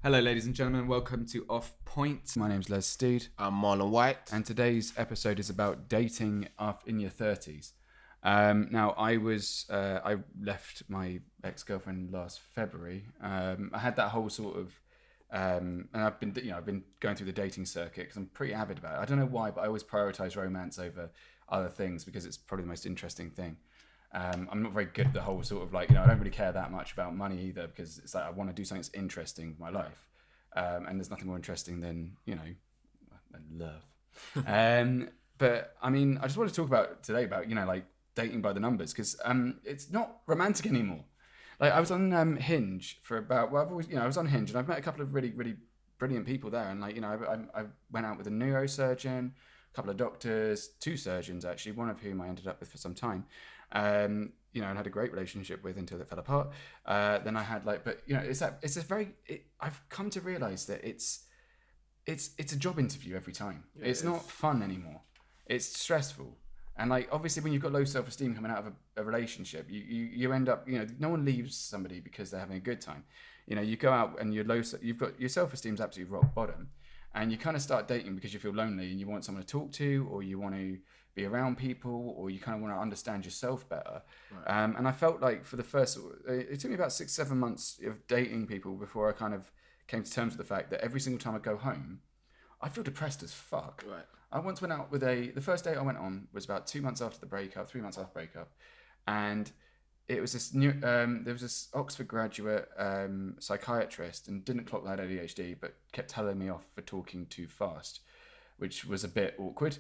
Hello, ladies and gentlemen. Welcome to Off Point. My name's Les Steed. I'm Marlon White. And today's episode is about dating in your 30s. Now, I left my ex-girlfriend last February. I had that whole sort of, and I've been going through the dating circuit because I'm pretty avid about it. I don't know why, but I always prioritize romance over other things because it's probably the most interesting thing. I'm not very good at the whole sort of I don't really care that much about money either because it's like I want to do something that's interesting with my life. And there's nothing more interesting than love. But I mean, I just want to talk today about dating by the numbers because it's not romantic anymore. Like I was on Hinge for about I was on Hinge and I've met a couple of really really brilliant people there, and I went out with a neurosurgeon, a couple of doctors, two surgeons actually, one of whom I ended up with for some time. And had a great relationship with until it fell apart. Then I had I've come to realize that it's a job interview every time. Yeah, it's not fun anymore. It's stressful. And obviously when you've got low self-esteem coming out of a relationship, you end up, no one leaves somebody because they're having a good time. You go out and you've got your self-esteem's absolutely rock bottom, and you kind of start dating because you feel lonely and you want someone to talk to, or you want to be around people, or you kind of want to understand yourself better. Right. And I felt like for the first, it took me about 6-7 months of dating people before I kind of came to terms with the fact that every single time I go home, I feel depressed as fuck. Right. I once went out with the first date I went on was about 2 months after the breakup, 3 months after the breakup. And it was this new, there was this Oxford graduate psychiatrist, and didn't clock that ADHD, but kept telling me off for talking too fast, which was a bit awkward.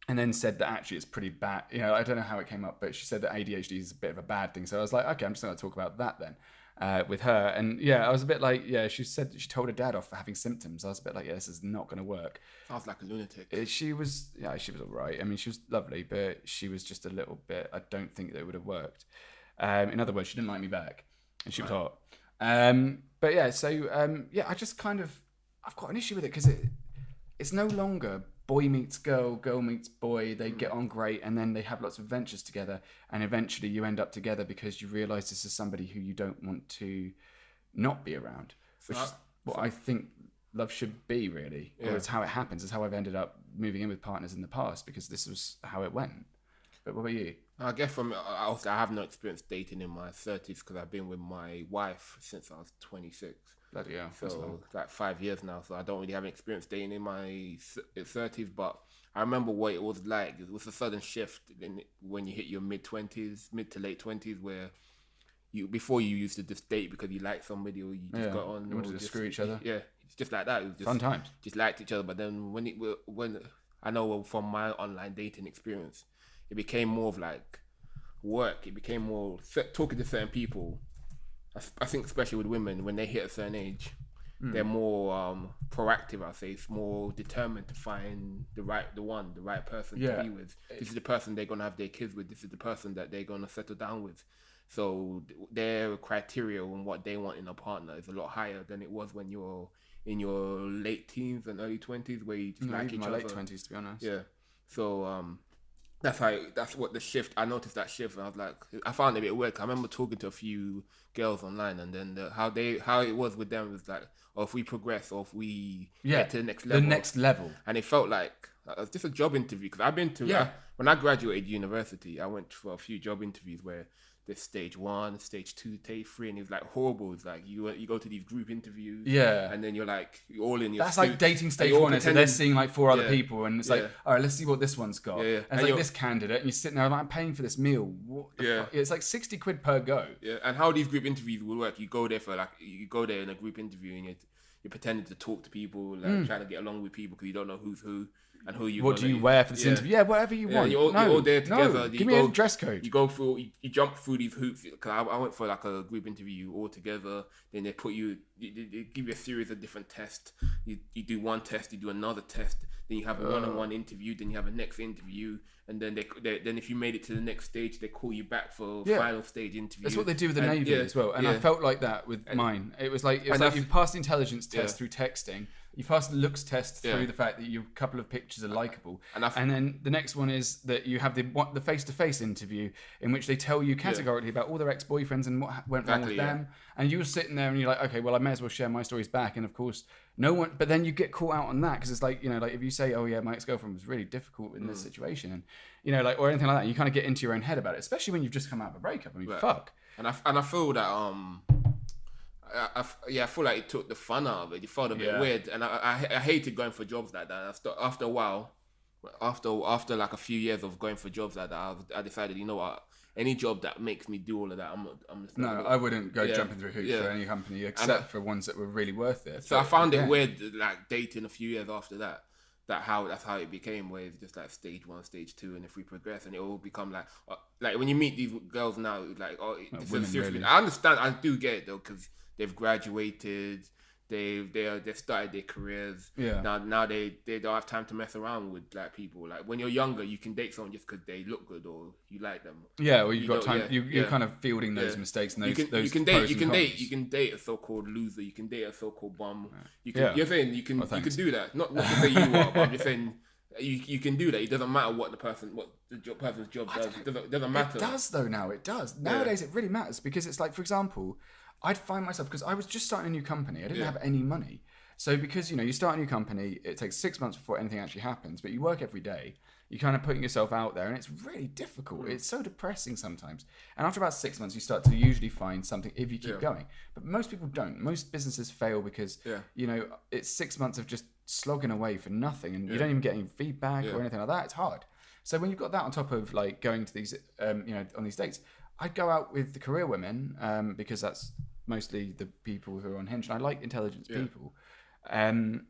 And then said that actually it's pretty bad. I don't know how it came up, but she said that ADHD is a bit of a bad thing. So I was like, okay, I'm just going to talk about that then with her. And yeah, I was a bit like, yeah, she said she told her dad off for having symptoms. I was a bit like, yeah, this is not going to work. Sounds like a lunatic. She was all right. I mean, she was lovely, but she was just a little bit, I don't think that it would have worked. In other words, she didn't like me back, and she was hot. But yeah, so I just kind of, I've got an issue with it because it's no longer boy meets girl, girl meets boy, they get on great, and then they have lots of adventures together, and eventually you end up together because you realise this is somebody who you don't want to not be around, which is what I think love should be, really. Yeah. Or it's how it happens. It's how I've ended up moving in with partners in the past, because this was how it went. But what about you? I guess I have no experience dating in my 30s because I've been with my wife since I was 26. Bloody hell. So like 5 years now, so I don't really have any experience dating in my 30s, but I remember what it was like. It was a sudden shift when you hit your mid to late 20s, where before you used to just date because you liked somebody, or you just got on. You wanted to screw each other. Yeah, it's just like that. It was just fun times. Just liked each other, but then when I know from my online dating experience, it became more of like work. It became more talking to certain people. I think especially with women, when they hit a certain age, they're more proactive. I'd say it's more determined to find the right person to be with. This is the person they're gonna have their kids with. This is the person that they're gonna settle down with. So their criteria on what they want in a partner is a lot higher than it was when you're in your late teens and early 20s, where you just like each other. Late 20s, to be honest. Yeah. So that's what the shift. I noticed that shift, and I was like, I found it a bit weird. I remember talking to a few girls online, and then how it was with them was like, or if we progress, or if we get to the next level, and it felt like it's just a job interview. Because I've been to when I graduated university, I went for a few job interviews where there's stage 1, stage 2, stage 3, and it was like horrible. It's like you go to these group interviews, and then you're all in your. That's like dating stage 1, so they're seeing like 4 other people, and it's like, all right, let's see what this one's got. And it's like this candidate, and you're sitting there like, I'm paying for this meal. What the fuck? It's like 60 quid per go. Yeah, and how these group interviews will work? You go there in a group interview, and you're pretending to talk to people, trying to get along with people because you don't know who's who. And who you? What do you wear for this interview? Yeah, whatever you want. You're all there together. Give me a dress code. You go through. You jump through these hoops. Cause I went for like a group interview all together. Then they put you. They give you a series of different tests. You do one test. You do another test. Then you have a one-on-one interview. Then you have a next interview. And then then if you made it to the next stage, they call you back for final stage interview. That's what they do with the Navy as well. And I felt like that with mine. It was like you passed the intelligence test through texting. You pass the looks test through the fact that your couple of pictures are likable, and then the next one is that you have the face-to-face interview in which they tell you categorically about all their ex-boyfriends and what went wrong with them, and you're sitting there and you're like, okay, well, I may as well share my stories back, and of course, no one. But then you get caught out on that because it's like, like if you say, oh yeah, my ex-girlfriend was really difficult in this situation, and like or anything like that, you kind of get into your own head about it, especially when you've just come out of a breakup. I mean, fuck. And I feel that I feel like it took the fun out of it. It felt a bit weird, and I hated going for jobs like that. After a while, after like a few years of going for jobs like that, I decided, you know what, any job that makes me do all of that, I'm just not. No, I wouldn't go jumping through hoops for any company except for ones that were really worth it. So I found it weird, like dating a few years after that. That's how it became, where it's just like stage 1, stage 2, and if we progress, and it all become like when you meet these girls now, like it's a serious. Really. I understand, I do get it though, because they've graduated, they've started their careers. Yeah. Now they don't have time to mess around with like people. Like when you're younger, you can date someone just because they look good or you like them. Yeah, or you've got time. You're kind of fielding those mistakes and those. You can date a so-called loser. You can date a so-called bum. You're saying you can do that. Not to say you are, but I'm just saying you can do that. It doesn't matter what the person's job does. It doesn't matter. It does though. Now it does. Nowadays it really matters, because it's like, for example, I'd find myself, because I was just starting a new company. I didn't have any money. So because, you start a new company, it takes 6 months before anything actually happens, but you work every day. You're kind of putting yourself out there, and it's really difficult. It's so depressing sometimes. And after about 6 months, you start to usually find something if you keep going. But most people don't. Most businesses fail because, it's 6 months of just slogging away for nothing, and you don't even get any feedback or anything like that. It's hard. So when you've got that on top of like going to these, on these dates, I'd go out with the career women because that's mostly the people who are on Hinge, and I like intelligent people. And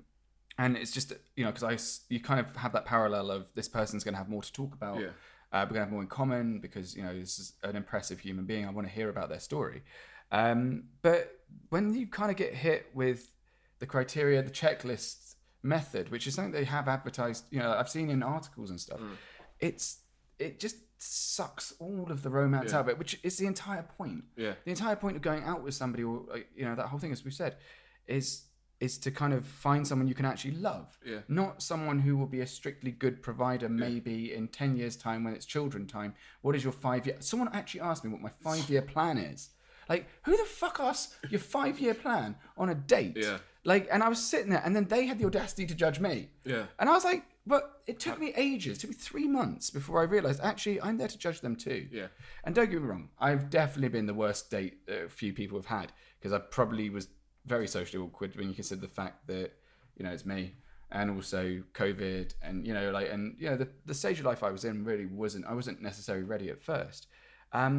it's just, because you kind of have that parallel of this person's going to have more to talk about. We're going to have more in common because, this is an impressive human being. I want to hear about their story. But when you kind of get hit with the criteria, the checklist method, which is something they have advertised, I've seen in articles and stuff, it just sucks all of the romance out of it, which is the entire point. The entire point of going out with somebody, or that whole thing, as we've said, is to kind of find someone you can actually love, not someone who will be a strictly good provider. Maybe in 10 years' time, when it's children time, what is your 5-year? Someone actually asked me what my 5-year plan is. Like, who the fuck asks your 5-year plan on a date? Like, and I was sitting there, and then they had the audacity to judge me. And I was like, but it took me ages. It took me 3 months before I realised, actually, I'm there to judge them too. And don't get me wrong, I've definitely been the worst date a few people have had, because I probably was very socially awkward when you consider the fact that, it's me, and also COVID, and, the stage of life I was in really I wasn't necessarily ready at first. But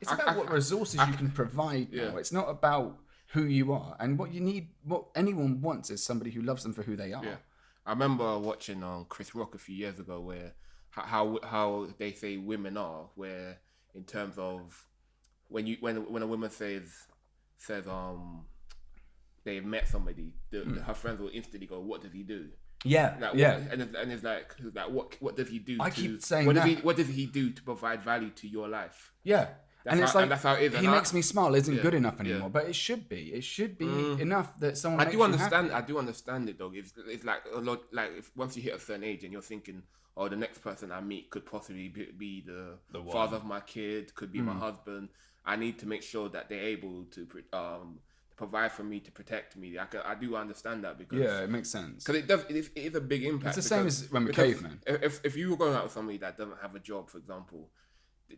it's about what resources you can provide now. It's not about who you are. And what you need, what anyone wants, is somebody who loves them for who they are. I remember watching Chris Rock a few years ago, where how they say women are, where in terms of when a woman says they've met somebody, her friends will instantly go, "What does he do?" And it's like what does he do? I keep saying what does he do to provide value to your life? That's how it is. He makes me smile isn't good enough anymore, but it should be. It should be enough that someone. I do understand it though. It's like a lot. Like if once you hit a certain age and you're thinking, oh, the next person I meet could possibly be the father of my kid, could be my husband. I need to make sure that they're able to provide for me, to protect me. I do understand that, because it makes sense. Because it is a big impact. It's the same as when we're cavemen. If you were going out with somebody that doesn't have a job, for example,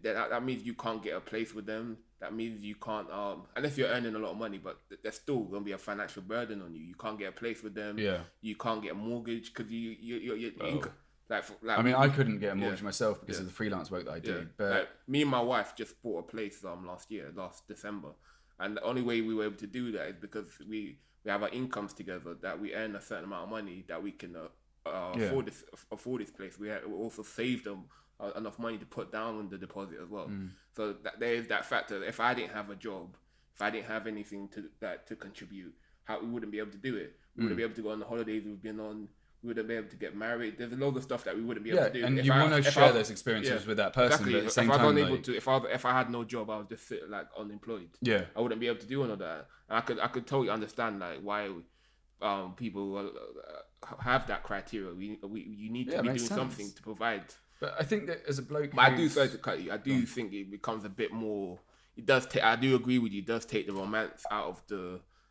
that means you can't get a place with them. That means you can't, unless you're earning a lot of money, but there's still going to be a financial burden on you. You can't get a place with them. You can't get a mortage because I couldn't get a mortgage myself because of the freelance work that I do. But like, me and my wife just bought a place last December, and the only way we were able to do that is because we have our incomes together, that we earn a certain amount of money that we can afford this place. We also saved them enough money to put down on the deposit as well. So there is that factor. If I didn't have a job, if I didn't have anything to contribute, we wouldn't be able to do it. We wouldn't be able to go on the holidays we've been on. We wouldn't be able to get married. There's a lot of stuff that we wouldn't be able to do. And you want to share those experiences with that person. Exactly. But at the same time, if I had no job, I would just sit like unemployed. I wouldn't be able to do all of that. And I could totally understand like why people have that criteria. You need to be doing something to provide. But I think that as a bloke, but I do, sorry to cut you, I do think it becomes a bit more. It does take. I do agree with you. It does take the romance out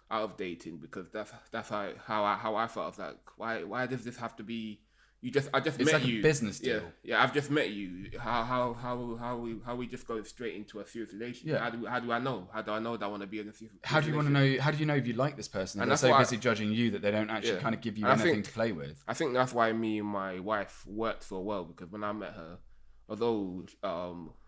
of dating, because that's how I felt. I was like, why does this have to be? I just it's met like you. A business deal. Yeah. I've just met you. How we just go straight into a serious relationship? Yeah. How do I know? How do I know that I want to be in a serious? How do you want to know? How do you know if you like this person? And they're so busy judging you that they don't actually kind of give you anything to play with. I think that's why me and my wife worked so well, because when I met her, although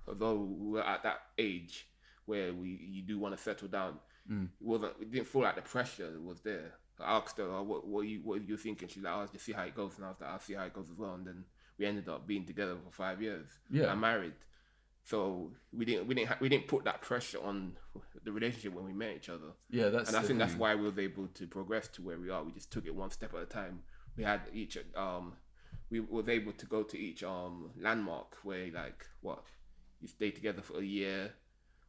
we're at that age where you do want to settle down, it didn't feel like the pressure was there. I asked her, what are you thinking? She's like, I'll just see how it goes. And I was like, I'll see how it goes as well. And then we ended up being together for 5 years. Yeah. I'm married. So we didn't put that pressure on the relationship when we met each other. Yeah, and I think that's why we were able to progress to where we are. We just took it one step at a time. We had each we was able to go to each landmark where you stay together for a year.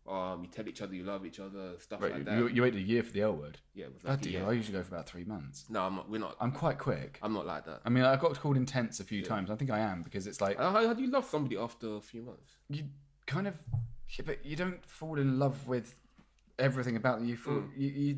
You tell each other you love each other, stuff like that. You waited a year for the L word? Yeah, it was like a year. I usually go for about 3 months. No, I'm not. We're not. I'm quite quick. I'm not like that. I mean, I got called intense a few times. I think I am, because it's like... How do you love somebody after a few months? You kind of... Yeah, but you don't fall in love with everything about them.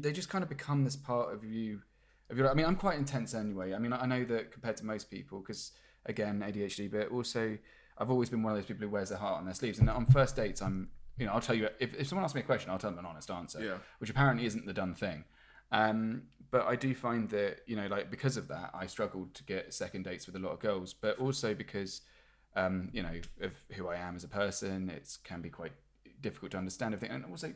They just kind of become this part of you. I mean, I'm quite intense anyway. I mean, I know that compared to most people, because, again, ADHD, but also I've always been one of those people who wears their heart on their sleeves. And on first dates, I'll tell you, if someone asks me a question, I'll tell them an honest answer, which apparently isn't the done thing. But I do find that, because of that, I struggled to get second dates with a lot of girls, but also because, of who I am as a person, it can be quite difficult to understand everything. And also,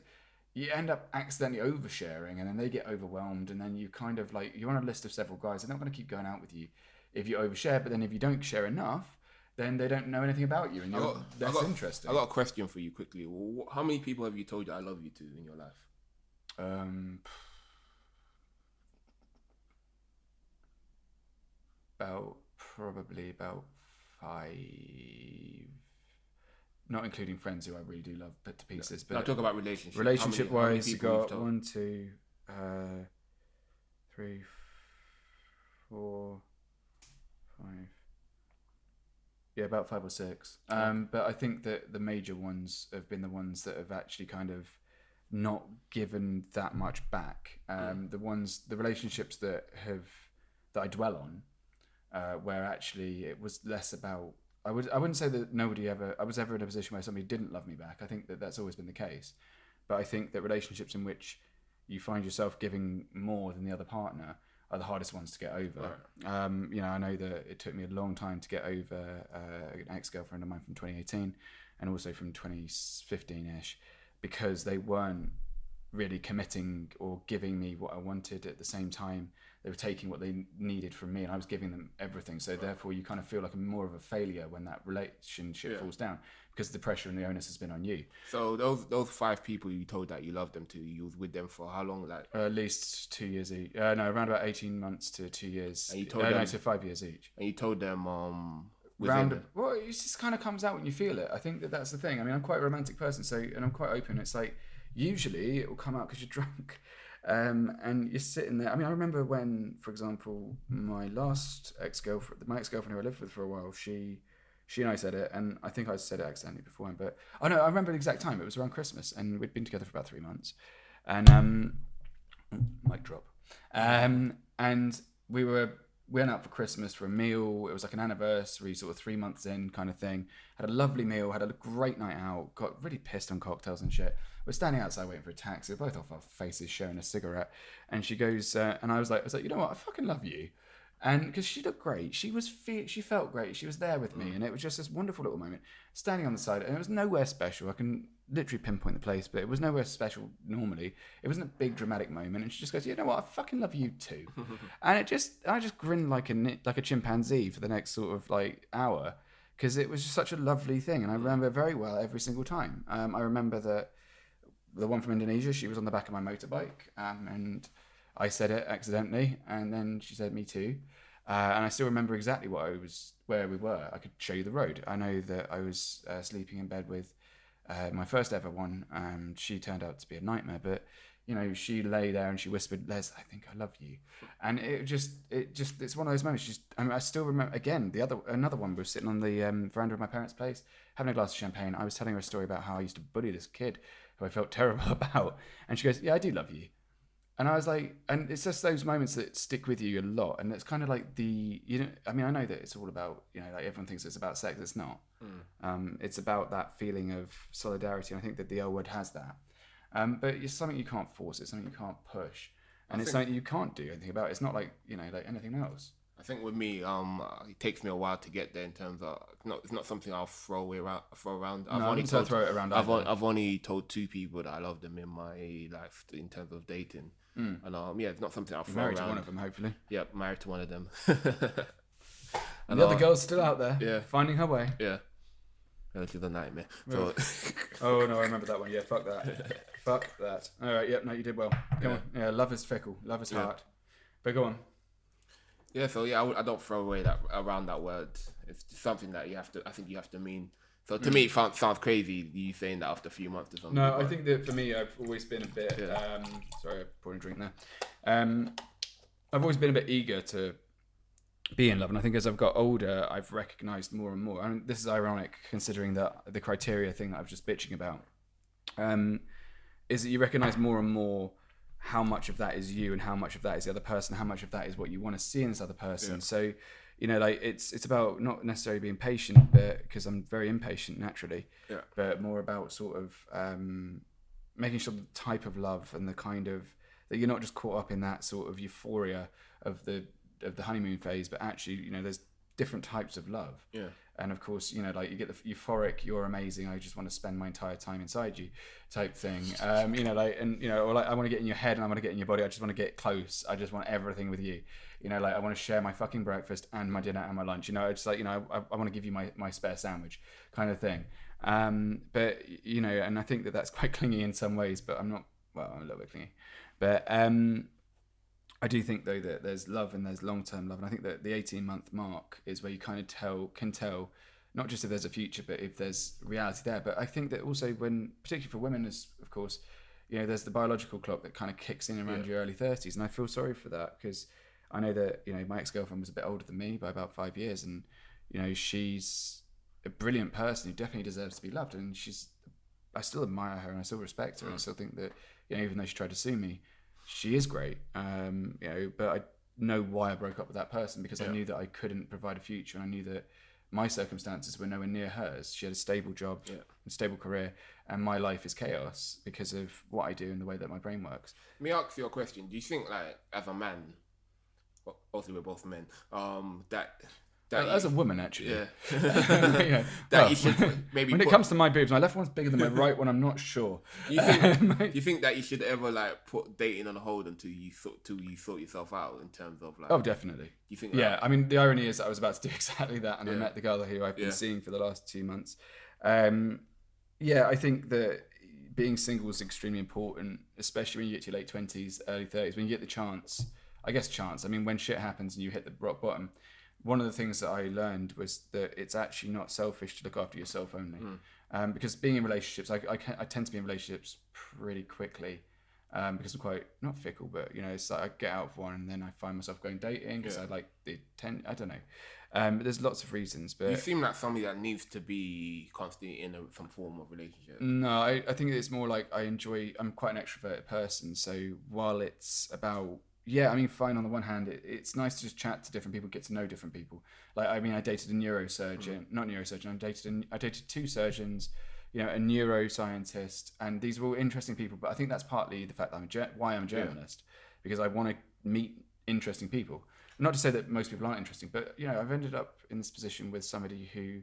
you end up accidentally oversharing, and then they get overwhelmed, and then you kind of you're on a list of several guys. They're not going to keep going out with you if you overshare, but then if you don't share enough, then they don't know anything about you, and that's interesting. I got a question for you quickly. How many people have you told I love you to in your life? Probably about 5, not including friends who I really do love to pieces. But I'll talk about relationships. Relationship-wise, you got 1, 2, 3, 4, 5. Yeah, about 5 or 6. But I think that the major ones have been the ones that have actually kind of not given that much back. The relationships that I dwell on, where actually it was less about. I wouldn't say that I was ever in a position where somebody didn't love me back. I think that that's always been the case. But I think that relationships in which you find yourself giving more than the other partner are the hardest ones to get over. Right. I know that it took me a long time to get over an ex-girlfriend of mine from 2018 and also from 2015-ish, because they weren't really committing or giving me what I wanted at the same time. They were taking what they needed from me, and I was giving them everything. So therefore, you kind of feel like more of a failure when that relationship falls down, because the pressure and the onus has been on you. So those 5 people you told that you loved them to, you was with them for how long? At least 2 years each. Around about 18 months to 2 years. And you told them, so 5 years each. And you told them well, it just kind of comes out when you feel it. I think that's the thing. I mean, I'm quite a romantic person, and I'm quite open. It's like usually it will come out because you're drunk. And you're sitting there. I mean, I remember when, for example, my last ex-girlfriend who I lived with for a while, she and I said it, and I think I said it accidentally beforehand, but I remember the exact time. It was around Christmas, and we'd been together for about 3 months, and mic drop. And we went out for Christmas for a meal. It was like an anniversary, sort of 3 months in kind of thing. Had a lovely meal, had a great night out, got really pissed on cocktails and shit. We're standing outside waiting for a taxi. We're both off our faces, sharing a cigarette. And she goes, and I was like, you know what? I fucking love you. And because she looked great, she felt great. She was there with me, and it was just this wonderful little moment. Standing on the side, and it was nowhere special. I can literally pinpoint the place, but it was nowhere special normally. It wasn't a big dramatic moment, and she just goes, "You know what? I fucking love you too." And I just grinned like a chimpanzee for the next sort of hour, because it was just such a lovely thing, and I remember very well every single time. I remember that the one from Indonesia, she was on the back of my motorbike, and I said it accidentally, and then she said me too. And I still remember exactly where we were. I could show you the road. I know that I was sleeping in bed with my first ever one. She turned out to be a nightmare, but she lay there and she whispered, "Les, I think I love you," and it's one of those moments. I still remember. Again, another one. We were sitting on the veranda of my parents' place, having a glass of champagne. I was telling her a story about how I used to bully this kid who I felt terrible about, and she goes, "Yeah, I do love you." And I was like, and it's just those moments that stick with you a lot, and it's kind of like I know that it's all about, like everyone thinks it's about sex. It's not. It's about that feeling of solidarity, and I think that the L word has that. But it's something you can't force. It's something you can't push, and it's something you can't do anything about. It's not like like anything else. I think with me, it takes me a while to get there in terms of it's not something I'll throw around. Throw it around. I've only told 2 people that I love them in my life in terms of dating, and it's not something I'll throw around. Married to one of them, hopefully. Yeah, married to one of them. And the other girl's still out there, finding her way. Yeah. Which is a nightmare. So, oh no, I remember that one. Yeah, fuck that. Fuck that. All right, yep, no, you did well. Come on. Yeah, love is fickle. Love is hard. But go on. Yeah, so I don't throw away around that word. It's something that I think you have to mean. So to me, it sounds crazy you saying that after a few months or something. No, I think that for me, I've always been a bit. Sorry, I poured a drink there. I've always been a bit eager to be in love, and I think as I've got older, I've recognised more and more. I mean, this is ironic considering that the criteria thing that I was just bitching about, is that you recognise more and more how much of that is you and how much of that is the other person, how much of that is what you want to see in this other person. Yeah. So, it's about not necessarily being patient, but because I'm very impatient naturally, but more about sort of making sure the type of love and the kind of that you're not just caught up in that sort of euphoria of the honeymoon phase, but actually, there's different types of love. Yeah. And of course, you get the euphoric, you're amazing, I just want to spend my entire time inside you type thing. I want to get in your head and I want to get in your body. I just want to get close. I just want everything with you. I want to share my fucking breakfast and my dinner and my lunch. It's like, I want to give you my spare sandwich kind of thing. But, and I think that that's quite clingy in some ways, but I'm a little bit clingy. But, I do think though that there's love and there's long-term love, and I think that the 18-month mark is where you kind of can tell not just if there's a future, but if there's reality there. But I think that also particularly for women, is of course, there's the biological clock that kind of kicks in around your early 30s, and I feel sorry for that because I know that my ex-girlfriend was a bit older than me by about 5 years, and she's a brilliant person who definitely deserves to be loved, and I still admire her and I still respect her, and I still think that even though she tried to sue me, she is great, but I know why I broke up with that person because I knew that I couldn't provide a future, and I knew that my circumstances were nowhere near hers. She had a stable job, a stable career, and my life is chaos because of what I do and the way that my brain works. Let me ask you a question. Do you think, as a man, obviously we're both men, as a woman, actually. Yeah. You should maybe when it comes to my boobs, my left one's bigger than my right one. I'm not sure. Do you think that you should ever put dating on hold until you sort yourself out in terms of Oh, definitely. Do you think? Yeah, I mean, the irony is that I was about to do exactly that, and I met the girl who I've been seeing for the last 2 months. I think that being single is extremely important, especially when you get to your late 20s, early 30s, when you get the chance. I mean, when shit happens and you hit the rock bottom. One of the things that I learned was that it's actually not selfish to look after yourself only. Because being in relationships, I tend to be in relationships pretty quickly because I'm quite, not fickle, but, it's like I get out of one and then I find myself going dating because I like I don't know. But there's lots of reasons. But you seem like somebody that needs to be constantly in some form of relationship. No, I think it's more like I'm quite an extroverted person. So while it's about... Yeah, I mean, fine. On the one hand, it's nice to just chat to different people, get to know different people. I dated a neurosurgeon, not neurosurgeon. I dated 2 surgeons, a neuroscientist, and these were all interesting people. But I think that's partly the fact that why I'm a journalist, because I want to meet interesting people. Not to say that most people aren't interesting, but I've ended up in this position with somebody who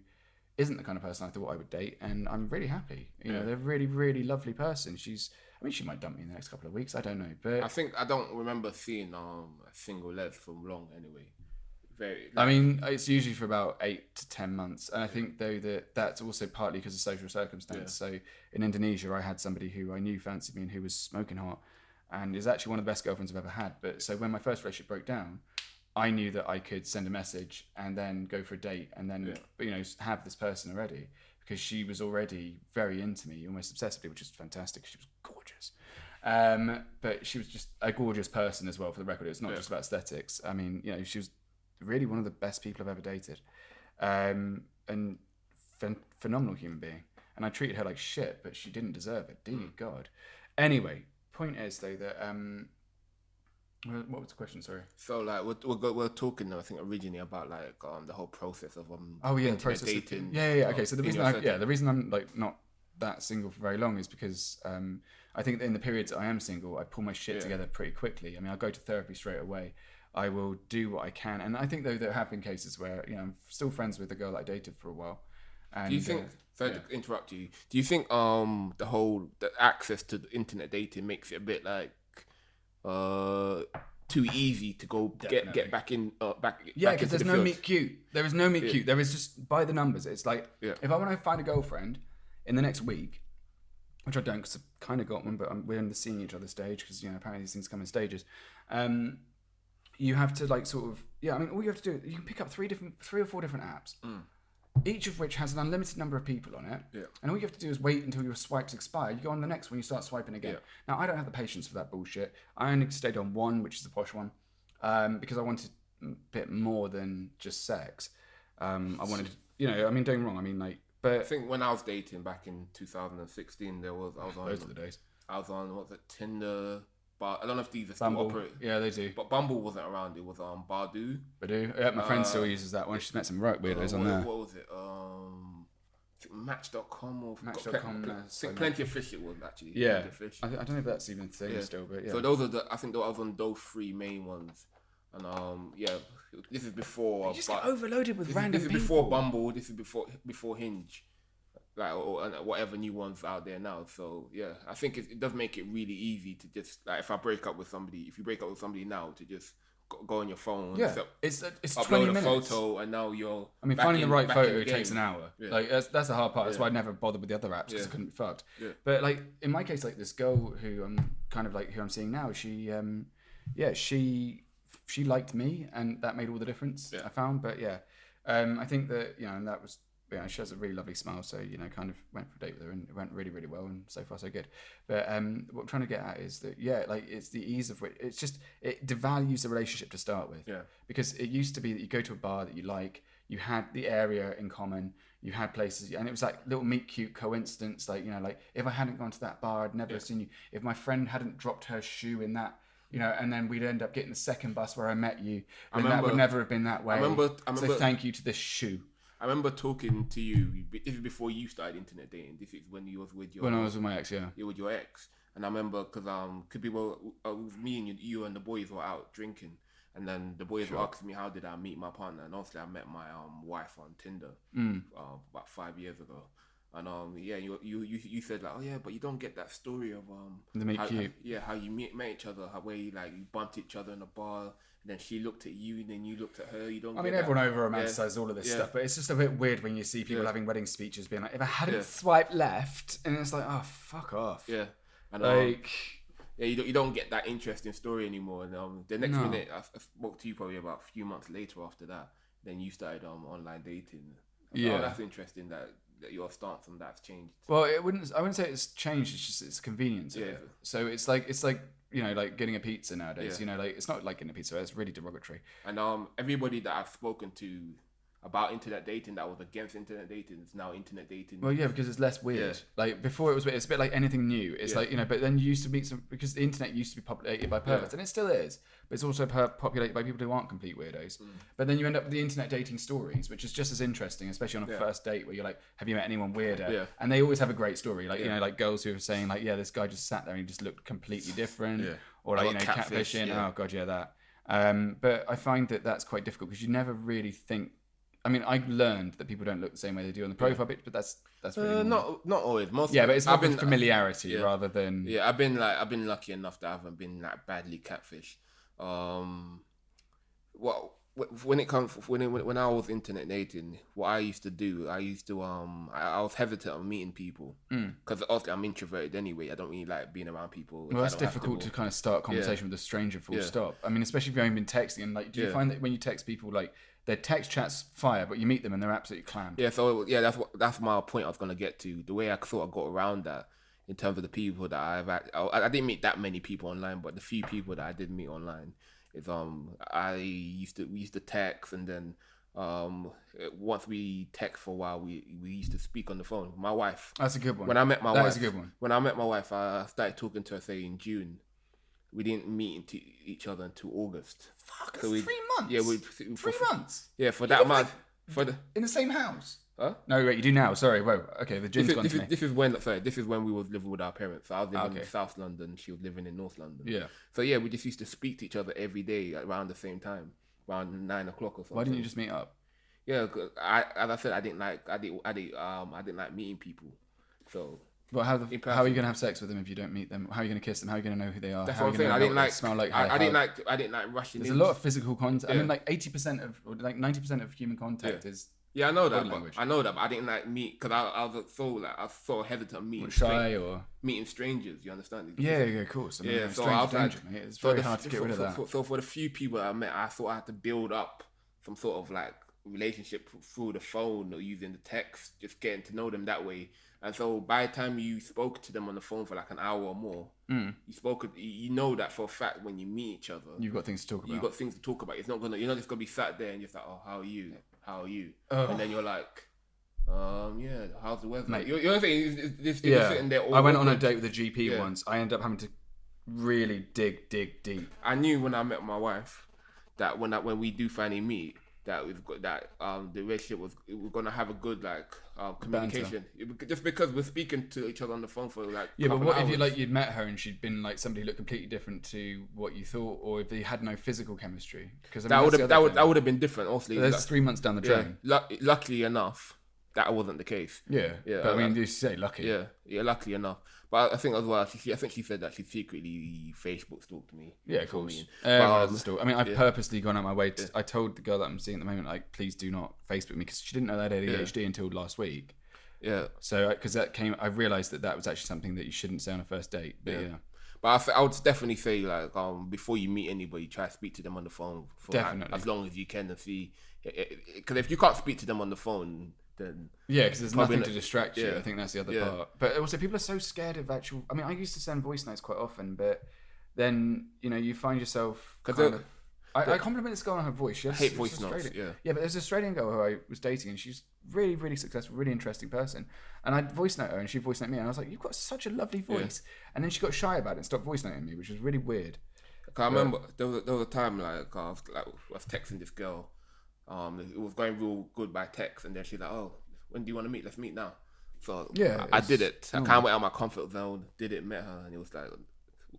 isn't the kind of person I thought I would date, and I'm really happy. They're a really, really lovely person. She might dump me in the next couple of weeks. I don't know, but I don't remember seeing a single Les for long anyway. It's usually for about 8 to 10 months, and I think though that's also partly because of social circumstance. Yeah. So in Indonesia, I had somebody who I knew fancied me and who was smoking hot, and is actually one of the best girlfriends I've ever had. But so when my first relationship broke down, I knew that I could send a message and then go for a date and then have this person already. Because she was already very into me, almost obsessively, which is fantastic. She was gorgeous. But she was just a gorgeous person as well, for the record. It's not just about aesthetics. I mean, you know, she was really one of the best people I've ever dated. And phenomenal human being. And I treated her like shit, but she didn't deserve it. Dear God. Anyway, point is, though, that... what was the question? Sorry. So like we're talking, I think, originally about like the whole process of the process dating. Okay. So the reason I'm like not that single for very long is because I think that in the periods I am single, I pull my shit together pretty quickly. I mean, I'll go to therapy straight away. I will do what I can, and I think though there have been cases where, you know, I'm still friends with a girl that I dated for a while. And, do you think? Sorry to interrupt you. Do you think the access to the internet dating makes it a bit like too easy to go get back in because there's no meet cute. There is no meet cute. There is just by the numbers. It's like if I want to find a girlfriend in the next week, which I don't, because I've kind of got one, but we're in the seeing each other stage, because, you know, apparently these things come in stages. You have to like sort of I mean, all you have to do, you can pick up 3 or 4 different apps. Each of which has an unlimited number of people on it. Yeah. And all you have to do is wait until your swipes expire. You go on the next one, you start swiping again. Yeah. Now, I don't have the patience for that bullshit. I only stayed on one, which is the posh one, because I wanted a bit more than just sex. I wanted, you know, I mean, don't get me wrong. I mean, like, but... I think when I was dating back in 2016, I was on... Those are the days. I was on, Tinder... But I don't know if these are still operate. Yeah, they do. But Bumble wasn't around. It was Badu. Badu. Yeah, my friend still uses that one. She's met some right weirdos on there. What was it? Match.com or Match.com. I think Plenty of Fish it was actually. Yeah. I don't know if that's even a thing still, but yeah. So those are I think I was on those 3 main ones, and this is before. You just get overloaded with random people. This is before Bumble. This is before Hinge. Like or whatever new ones out there now. So yeah, I think it does make it really easy to just like if you break up with somebody now, to just go on your phone. Yeah, it's upload 20 minutes. A photo and now you're. I mean, finding the right photo takes an hour. Yeah. Like that's the hard part. That's why I never bothered with the other apps, because I couldn't be fucked. Yeah. But like in my case, like this girl who I'm seeing now, she liked me, and that made all the difference. I found, but I think that, you know, and that was. Yeah, she has a really lovely smile, so, you know, kind of went for a date with her, and it went really, really well, and so far so good. But what I'm trying to get at is that, like, it's the ease of which, it's just, it devalues the relationship to start with. Yeah. Because it used to be that you go to a bar that you like, you had the area in common, you had places, and it was like little meet cute coincidence, like, you know, like, if I hadn't gone to that bar, I'd never seen you. If my friend hadn't dropped her shoe in that, you know, and then we'd end up getting the second bus where I met you, then that would never have been that way. I remember, so thank you to this shoe. I remember talking to you. This is before you started internet dating. This is when you was with your. When I was with my ex, yeah. You with your ex, and I remember because could be me and you and the boys were out drinking, and then the boys were asking me how did I meet my partner, and obviously I met my wife on Tinder about 5 years ago, and you said like, oh yeah, but you don't get that story of how you met each other, how where you bumped each other in a bar. Then she looked at you, and then you looked at her. You don't. I mean, everyone over romanticizes all of this stuff, but it's just a bit weird when you see people having wedding speeches being like, "If I hadn't swiped left," and it's like, "Oh, fuck off." Yeah, and you don't get that interesting story anymore. And the next minute, I spoke to you probably about a few months later after that. Then you started online dating. Oh, that's interesting that your stance on that's changed. Well, I wouldn't say it's changed. It's just it's convenience. Yeah. So it's like. You know, like getting a pizza nowadays. You know, like it's not like getting a pizza. It's really derogatory. And everybody that I've spoken to about internet dating that was against internet dating is now internet dating. Well, yeah, because it's less weird. Yeah. Like before, it was weird. It's a bit like anything new. It's like, you know, but then you used to meet some, because the internet used to be populated by perverts, and it still is. But it's also populated by people who aren't complete weirdos. But then you end up with the internet dating stories, which is just as interesting, especially on a first date where you're like, have you met anyone weirder? Yeah. And they always have a great story. Like, you know, like girls who are saying like, yeah, this guy just sat there and he just looked completely different. Yeah. Or like, you know, catfishing. Oh God, yeah, that. But I find that that's quite difficult because you never really think. I mean, I learned that people don't look the same way they do on the profile picture, but that's really not always. Most but it's more familiarity rather than. Yeah, I've been lucky enough that I haven't been like badly catfished. When I was internet dating, what I used to do, I was hesitant on meeting people because obviously I'm introverted anyway. I don't really like being around people. Well, that's difficult to kind of start a conversation with a stranger. Full stop. I mean, especially if you haven't been texting. And like, do you find that when you text people, like their text chat's fire, but you meet them and they're absolutely clammed? Yeah. So that's my point I was gonna get to. The way I thought I got around that in terms of the people that I didn't meet that many people online, but the few people that I did meet online is we used to text, and then once we text for a while, we used to speak on the phone. My wife. That's a good one. When I met my wife, that's a good one. When I met my wife, I started talking to her, say, in June. We didn't meet each other until August. Fuck, so 3 months. Yeah, 3 months. Yeah, for that month. In the same house. Huh? No, wait, you do now. Sorry, whoa. Okay, the gym's gone to me. This is when we was living with our parents. So I was living in South London. She was living in North London. Yeah. So yeah, we just used to speak to each other every day around the same time, around 9 o'clock or something. Why didn't you just meet up? Yeah, as I said, I didn't like meeting people. So. But how are you gonna have sex with them if you don't meet them? How are you gonna kiss them? How are you gonna know who they are? That's how what I'm saying. I didn't like. Smell like. I didn't like rushing. There's a lot of physical contact. Yeah. I mean, like 80% of, or like 90% of human contact is. Yeah, I know that. But I didn't like meet because I was so hesitant meeting. Shy or meeting strangers. You understand? Yeah, of course. I mean, so I was like, mate. It's very hard to get rid of that. So for the few people I met, I thought I had to build up some sort of like relationship through the phone or using the text, just getting to know them that way. And so by the time you spoke to them on the phone for like an hour or more, you know that for a fact when you meet each other, you've got things to talk about. You've got things to talk about. You're not just gonna be sat there and just like, oh, how are you? How are you? And then you're like, yeah, how's the weather? Mate, you're saying this sitting there. I went on a date with a GP once. I ended up having to really dig deep. I knew when I met my wife that when we do finally meet, that we've got that the relationship we're gonna have a good communication. Just because we're speaking to each other on the phone for like but what if you'd met her and she'd been like somebody who looked completely different to what you thought, or if they had no physical chemistry? Because that would have been different. Obviously, there's 3 months down the drain. Luckily enough, that wasn't the case. Yeah. But I mean, you say lucky. Yeah, luckily enough. But I think as well, I think she said that she secretly Facebook stalked me. Yeah, of course. I mean, I've purposely gone out my way. I told the girl that I'm seeing at the moment, like, please do not Facebook me, because she didn't know that I had ADHD until last week. Yeah. So, because I realised that was actually something that you shouldn't say on a first date. But yeah. But I would definitely say, like, before you meet anybody, try to speak to them on the phone for like, as long as you can, and see. Because if you can't speak to them on the phone, then because there's nothing to distract you. I think that's the other part. But also, people are so scared of actual. I mean, I used to send voice notes quite often, but then you find yourself I compliment this girl on her voice. I hate voice notes. Yeah, but there's an Australian girl who I was dating, and she's really, really successful, really interesting person. And I voice note her, and she voice note me, and I was like, "You've got such a lovely voice." And then she got shy about it and stopped voice noting me, which was really weird. I remember there was a time I was texting this girl. It was going real good by text, and then she's like, "Oh, when do you want to meet? Let's meet now." So I did it. I kind of went out of my comfort zone, did it, met her, and it was like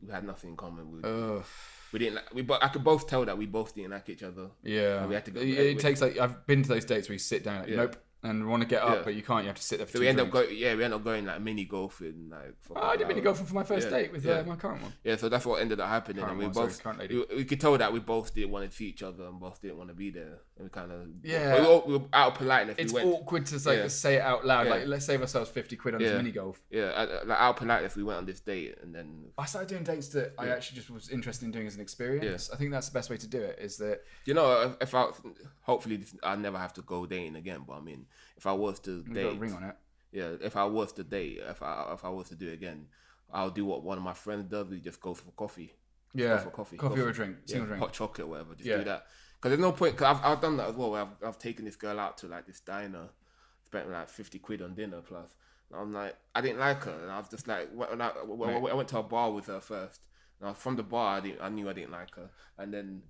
we had nothing in common. We didn't. But I could both tell that we both didn't like each other. Yeah, and we had to go. It takes like I've been to those dates where you sit down, like, nope. And want to get up, but you can't. You have to sit there. So we end up going like mini golfing. Like I did mini golfing for my first date with my current one. Yeah, so that's what ended up happening, and we could tell that we both didn't want to see each other and both didn't want to be there, and we kind of we were out of politeness. It's awkward to say it out loud. Like, let's save ourselves 50 quid on this mini golf. Yeah, like out of politeness, we went on this date, and then I started doing dates that I actually just was interested in doing as an experience. I think that's the best way to do it. Is that if hopefully I never have to go dating again, but I mean, if I was to date, got a ring on it. Yeah, if I was to date, if I was to do it again, I'll do what one of my friends does. We just go for coffee. Yeah, go for coffee or a drink, single drink, hot chocolate, or whatever. Just do that. Because there's no point. Because I've done that as well. Where I've taken this girl out to like this diner, spent like 50 quid on dinner plus. And I'm like, I didn't like her, and I was just like, I went to a bar with her first. And from the bar, I knew I didn't like her, and then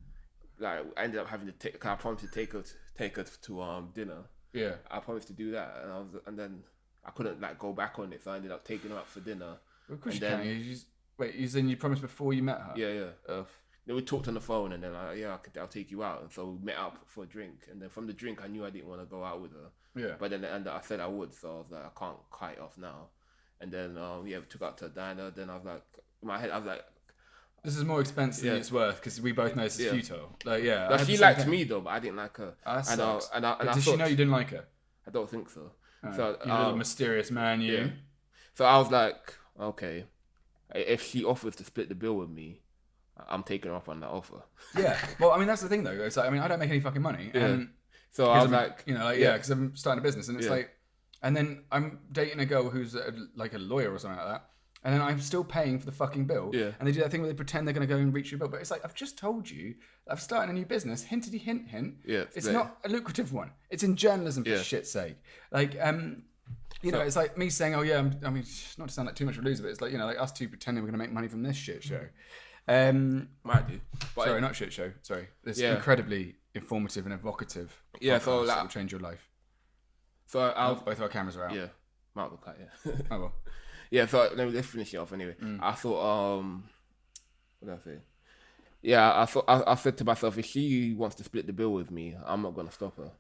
like I ended up having to take. I promised to take her to dinner. Yeah, I promised to do that, and then I couldn't like go back on it, so I ended up taking her out for dinner. Of course, you saying you promised before you met her? Yeah. Then we talked on the phone, and then I'll take you out, and so we met up for a drink, and then from the drink, I knew I didn't want to go out with her. Yeah. But then I said I would, so I was like, I can't cut it off now, and then we took her out to a diner. Then I was like, in my head, I was like, this is more expensive than it's worth, because we both know this is futile. Like, Like, she liked me though, but I didn't like her. Did she know you didn't like her? I don't think so. Right. So you little mysterious man, you. Yeah. So I was like, okay, if she offers to split the bill with me, I'm taking her up on that offer. Yeah. Well, I mean, that's the thing though. It's like, I mean, I don't make any fucking money, and so I was like, because I'm starting a business, and it's like, and then I'm dating a girl who's like a lawyer or something like that. And then I'm still paying for the fucking bill. Yeah. And they do that thing where they pretend they're going to go and reach your bill. But it's like, I've just told you, I've started a new business. Hintity hint hint. Yeah. It's not a lucrative one. It's in journalism, for shit's sake. Like, you know, it's like me saying, oh yeah, I mean, not to sound like too much of a loser, but it's like, you know, like us two pretending we're going to make money from this shit show. Might do. But sorry, not shit show. Sorry. This incredibly informative and evocative. Yeah, so that will change your life. So both our cameras are out. Yeah. Might look like, Oh well. Yeah, so let's finish it off anyway. I thought, what did I say? Yeah, I said to myself, if she wants to split the bill with me, I'm not gonna stop her.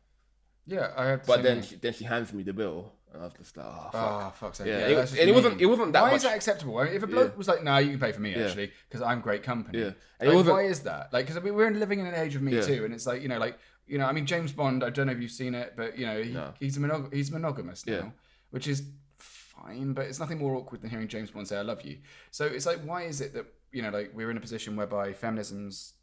Yeah, I have. But then she hands me the bill, and I was just like, oh fuck. Oh fuck's sake. Yeah, it wasn't that. Why much. is that acceptable? I mean, if a bloke was like, "No, you can pay for me actually, because I'm great company." Yeah, and like, why is that? Like, because we're living in an age of Me Too, and it's like, you know, I mean, James Bond. I don't know if you've seen it, but you know, he's monogamous now, which is fine, but it's nothing more awkward than hearing James Bond say "I love you." So it's like, why is it that, you know, like we're in a position whereby feminism's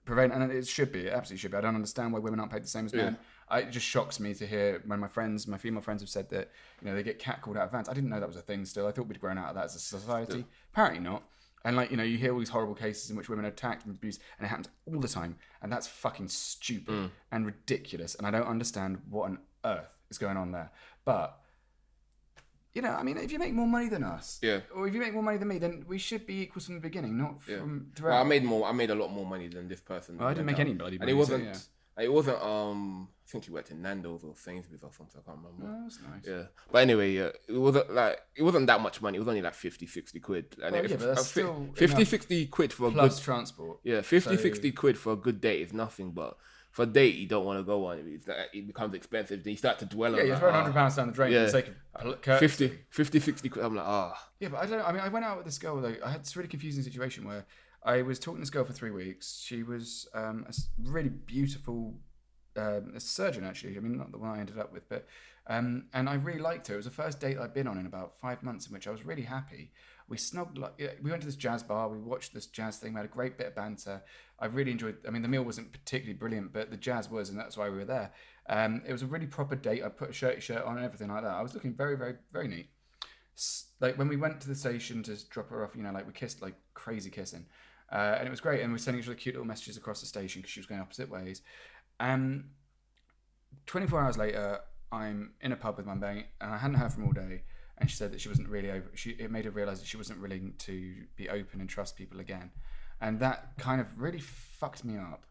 prevent, and it should be, it absolutely should be. I don't understand why women aren't paid the same as men. It just shocks me to hear when my female friends have said that, you know, they get catcalled out of vans. I didn't know that was a thing still. I thought we'd grown out of that as a society. Apparently not. And like, you know, you hear all these horrible cases in which women are attacked and abused, and it happens all the time. And that's fucking stupid and ridiculous. And I don't understand what on earth is going on there. But, you know, I mean, if you make more money than us, or if you make more money than me, then we should be equals from the beginning, not from throughout. Well, I made a lot more money than this person. Well, I didn't make any bloody money. And it wasn't. I think he worked in Nando's or Sainsbury's or something. I can't remember. Oh, that's nice. Yeah, but anyway, it wasn't that much money. It was only like 50, 60 quid. And but that's still 50, 60 quid for a plus good transport. Yeah, 50, 60 quid for a good date is nothing. But for a date you don't want to go on, it becomes expensive. Then you start to dwell on. Yeah, you're throwing £100 down the drain for the sake of courtesy. 50, 60 quid. I'm like, Yeah, but I don't know. I mean, I went out with this girl. Though, I had this really confusing situation where I was talking to this girl for 3 weeks. She was a really beautiful. A surgeon, actually. I mean, not the one I ended up with, but and I really liked her. It was the first date I'd been on in about 5 months, in which I was really happy. We snogged, we went to this jazz bar, we watched this jazz thing, we had a great bit of banter. I really enjoyed. I mean, the meal wasn't particularly brilliant, but the jazz was, and that's why we were there. It was a really proper date. I put a shirty shirt on and everything like that. I was looking very, very, very neat. Like when we went to the station to drop her off, you know, like we kissed like crazy kissing, and it was great. And we were sending each other cute little messages across the station because she was going opposite ways. 24 hours later, I'm in a pub with my mate, and I hadn't heard from her all day. And she said that she wasn't really over. It made her realise that she wasn't willing to be open and trust people again, and that kind of really fucked me up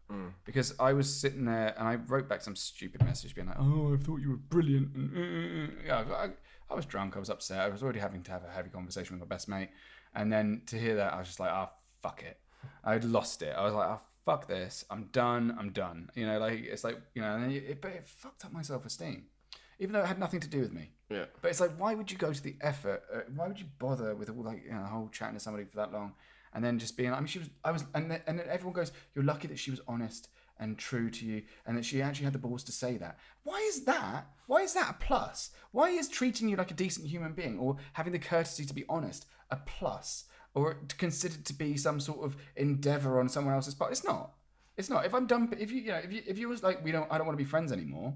because I was sitting there and I wrote back some stupid message being like, "Oh, I thought you were brilliant." And, yeah, I was drunk. I was upset. I was already having to have a heavy conversation with my best mate, and then to hear that, I was just like, "Oh, fuck it." I'd lost it. I was like, "Oh, fuck this. I'm done." You know, like it's like, you know, and but it fucked up my self-esteem, even though it had nothing to do with me. Yeah. But it's like, why would you go to the effort? Why would you bother with all like, you know, the whole chatting to somebody for that long, and then just being? I mean, and then everyone goes, "You're lucky that she was honest and true to you, and that she actually had the balls to say that." Why is that? Why is that a plus? Why is treating you like a decent human being or having the courtesy to be honest a plus? Or considered to be some sort of endeavor on someone else's part? It's not. It's not. If I'm done, if you was like, I don't want to be friends anymore,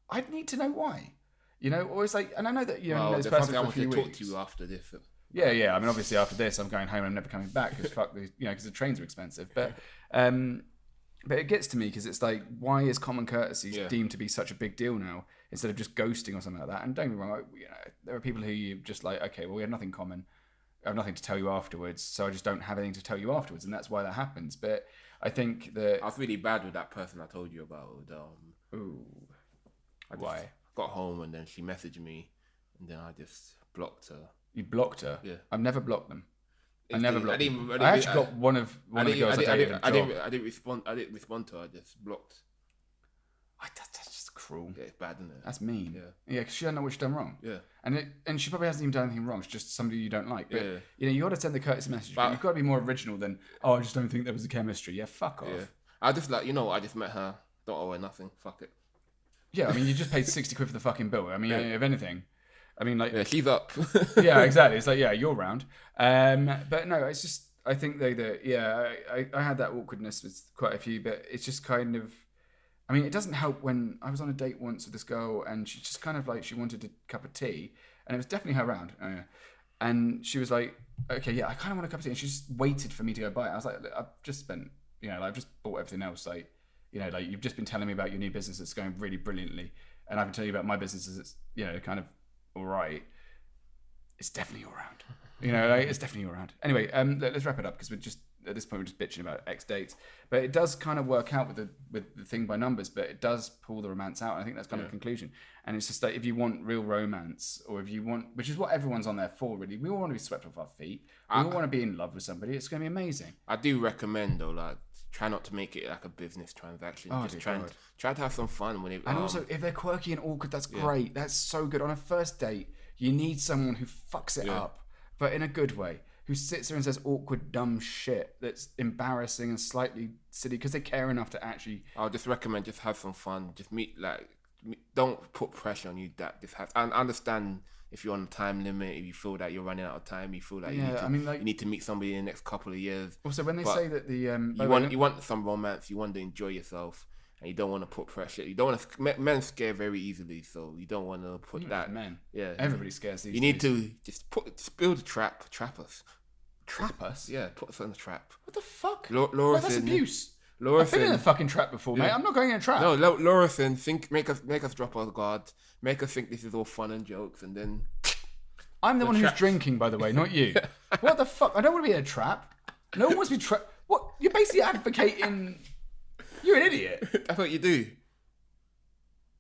I'd need to know why. You know, or it's like, and I know that you know this person for a few weeks. I want to talk to you after this. Yeah. I mean, obviously after this, I'm going home and I'm never coming back because fuck these, you know, because the trains are expensive. But it gets to me because it's like, why is common courtesy deemed to be such a big deal now instead of just ghosting or something like that? And don't get me wrong, you know, there are people who you just like, okay, well, we have nothing in common. I have nothing to tell you afterwards, so I just don't have anything to tell you afterwards, and that's why that happens. But I think that I was really bad with that person I told you about. Why? Got home and then she messaged me, and then I just blocked her. You blocked her? Yeah. I've never blocked them. I never blocked them. I actually got one of the girls I dated. I didn't respond to her. I just blocked. That's just cruel. Yeah, it's bad, isn't it? That's mean. Yeah, because she doesn't know what she's done wrong. Yeah. And she probably hasn't even done anything wrong. It's just somebody you don't like. But you know, you got to send the courtesy message. But you've got to be more original than, "Oh, I just don't think there was a chemistry." Yeah, fuck off. Yeah. I just like, you know, I just met her. Don't owe her nothing. Fuck it. Yeah, I mean, you just paid 60 quid for the fucking bill. I mean, if anything, I mean, like, she's up. Yeah, exactly. It's like, yeah, you're round. But no, it's just, I think I had that awkwardness with quite a few, but it's just kind of, I mean, it doesn't help when I was on a date once with this girl and she just kind of like, she wanted a cup of tea and it was definitely her round. And she was like, okay, yeah, I kind of want a cup of tea. And she just waited for me to go buy it. I was like, look, I've just spent, I've just bought everything else. Like, you've just been telling me about your new business that's going really brilliantly. And I've been telling you about my business that's, kind of all right. It's definitely all around. It's definitely all around. Anyway, let's wrap it up because at this point we're just bitching about X dates. But it does kind of work out with the thing by numbers, but it does pull the romance out. And I think that's kind of the conclusion. And it's just like, if you want real romance, or if you want, which is what everyone's on there for, really. We all want to be swept off our feet. We all want to be in love with somebody. It's going to be amazing. I do recommend though, like, try not to make it like a business transaction. Just try to have some fun when it. And also, if they're quirky and awkward, that's great. That's so good. On a first date, you need someone who fucks it up, but in a good way. Who sits there and says awkward, dumb shit that's embarrassing and slightly silly because they care enough to actually. I'll just recommend just have some fun. Just don't put pressure on you. That just have. And understand if you're on a time limit. If you feel that you're running out of time, you feel like you need to meet somebody in the next couple of years. Also, when they say that the you want some romance, you want to enjoy yourself. And you don't want to put pressure. You don't want to. Men scare very easily, so you don't want to put that. Men, yeah, everybody scares these. You need to just build a trap us. Trap us? Yeah, put us in a trap. What the fuck? Laura that's said, abuse. Laura I've been in a fucking trap before, mate. I'm not going in a trap. No, Laura said, make us drop our guard, make us think this is all fun and jokes, and then. I'm the one who's drinking, by the way, not you. What the fuck? I don't want to be in a trap. No one wants to be trapped. What? You're basically advocating. You're an idiot. That's what you do.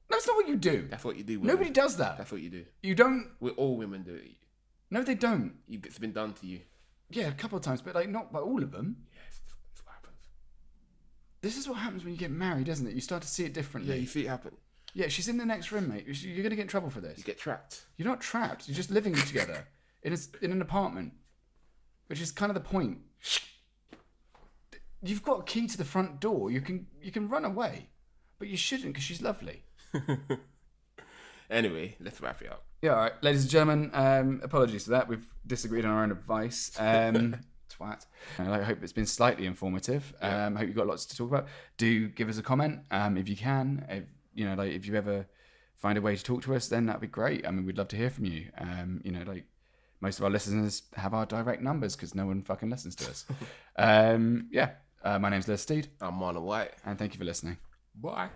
No, that's not what you do. That's what you do. Nobody does that. That's what you do. You don't. All women do it. No, they don't. It's been done to you. Yeah, a couple of times, but like not by all of them. Yes, that's what happens. This is what happens when you get married, isn't it? You start to see it differently. Yeah, you see it happen. Yeah, she's in the next room, mate. You're going to get in trouble for this. You get trapped. You're not trapped. You're just living together in an apartment, which is kind of the point. You've got a key to the front door. You can run away, but you shouldn't because she's lovely. Anyway, let's wrap it up. Yeah, all right. Ladies and gentlemen, apologies for that. We've disagreed on our own advice. Twat. I hope it's been slightly informative. I hope you've got lots to talk about. Do give us a comment if you can. If you ever find a way to talk to us, then that'd be great. I mean, we'd love to hear from you. Most of our listeners have our direct numbers because no one fucking listens to us. My name's Les Steed. I'm Marlon White. And thank you for listening. Bye.